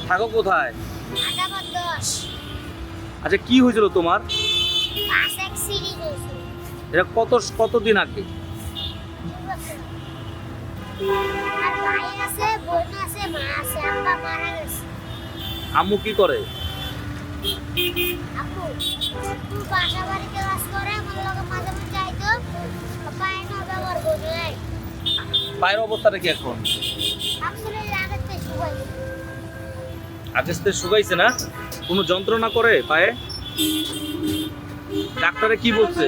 থাকো কোথায়? আচ্ছা কি হয়েছিল তোমার? এটা কতদিন আগে? আম্মু কি করে? পায়ের অবস্থাটা কি এখন? আগের থেকে শুকাইছে না? কোনো যন্ত্রণা করে পায়ে? ডাক্তারে কি বলছে?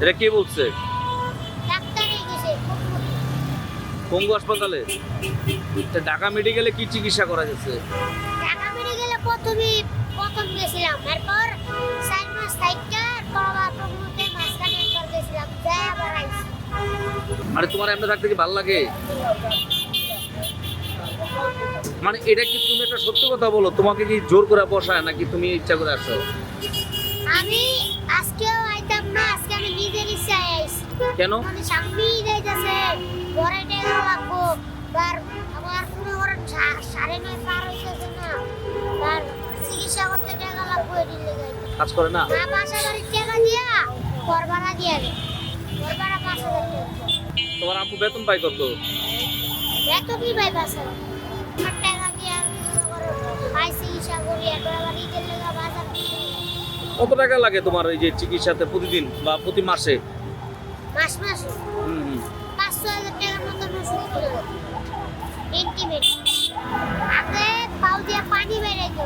এটা কে বলছে? পঙ্গু হাসপাতালে? ঢাকা মেডিকেলে কি চিকিৎসা করা গেছে? ঢাকা মেডিকেলে প্রথম গেছিলাম, এরপর 4 মাস থাইকা বাবা প্রমোতে মাসখানে একবার গেছিলাম, যাই আবার আইছি। মানে তোমার এমনি থাকতে কি ভালো লাগে? মানে এটা কি তুমি একটা সত্য কথা বলো, তোমাকে কি জোর করে বসায় নাকি তুমি ইচ্ছা করে আসো? আমি আজকেও আইতাম না, আজকে আমি নিজের ইচ্ছায় আইছি। কেন? মানে সামনেই যাইতাছে, ঘরে টাকা লাগবো, আর আমার কোনো ঘরে 9:30 পার হইতেছে না, আর চিকিৎসা করতে টাকা লাগবো, এদিন লেগে কাজ করে না? না, বাসা বাড়ির টাকা দিয়া ঘর ভাড়া দিয়া গে, ঘর ভাড়া 5,000 টাকা। তোমার আম্মু বেতন পাই কত? বেতনই পাই 5,000 টাকা দিয়া আমি ভাই চিকিৎসা করি, এরপর আবার ঈদের লেগে বাজার কিনি। কত টাকা লাগে তোমার এই যে চিকিৎসাতে প্রতিদিন বা প্রতি মাসে? মাস 5-6 হাজার টাকার মতন ওষুধ কিনে ইন্টিমেট। আগে পাও দিয়ে পানি বেরাইতো,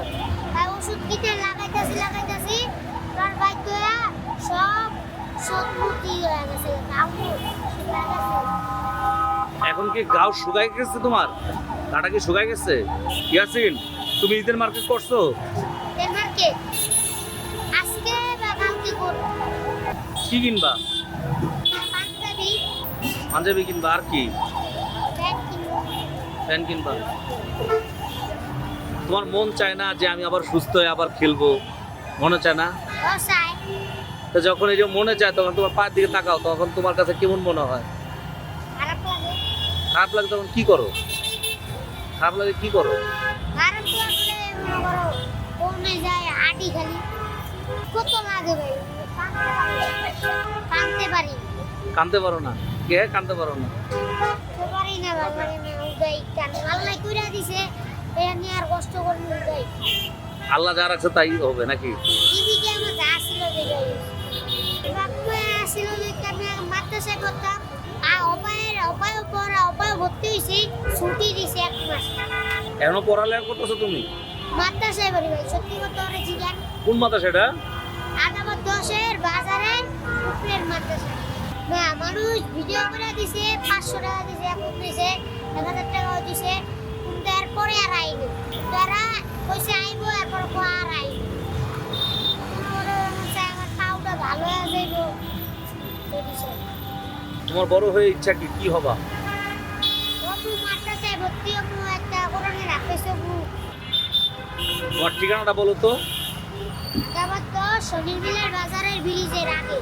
তাই ওষুধ কিনে লাগাইতাছি তার বাইর দয়া সব সত্যি হয়ে গেছে। এখন কি গাও শুকাই গেছে তোমার? গাটা কি শুকাই গেছে? ইয়াসিন, তুমি ঈদের মার্কেট করছো? মার্কেট আজকে বা কালকে করব। কি কিনবা? পাঞ্জাবি কিনবা, আর কি? ফ্যান কিনবা? তোমার মন চায় না যে আমি আবার সুস্থ হয়ে আবার খেলবো? মনে চায় না? তো যখন এই যে মনে চায় তখন তোমার পায়ের দিকে তাকাও, তখন তোমার কাছে কেমন মনে হয়? খারাপ লাগে। তখন কি করো? খারাপ লাগে কি করো? খারাপ লাগলে মনে করো কোনে যায় হাঁটি খালি কত লাগে ভাই, কাঁদতে পারি। কাঁদতে পারো না? কে কাঁদতে পারো না? পারি না বাবা, উদয় কান আল্লাহ কইরা দিছে, এটা নিয়ে আর কষ্ট করব উদয়। আল্লাহ যা রাখছে তাই হবে নাকি? দিদিকে আমার যা ছিল দেখাই বাবা ছিল যে আমি মাদ্রাসায় করতাম, আর অপায় ভর্তি হয়েছি, ছুটি দিছে 1 মাস। এখনো পড়ালেখা করতেছো তুমি? মাদ্রাসায় বাড়ি ভাই, সত্যি কথা ওরা জিজ্ঞান। কোন মাদ্রাসা এটা? আদাবাদ 10-এর বাজারের উপরের মাদ্রাসা। না মানুষ ভিডিও করে দিছে, 500 টাকা দিছে, এখন দিছে 1000 টাকাও দিছে, কিন্তু এরপরে আর আইনি। তারা কইছে আইবো, এরপর আর আইনি। আমার পাউটা ভালো হয়ে যাইব। তোমার বড় হয়ে ইচ্ছা কি কি হবা? মাদ্রাসায় ভর্তি হবো, একটা কোরআনের হাফেজ হবো। তোমার ঠিকানাটা বলো তো। আদাবাদ 10 শনির মিলের বাজারের ব্রিজের আগে।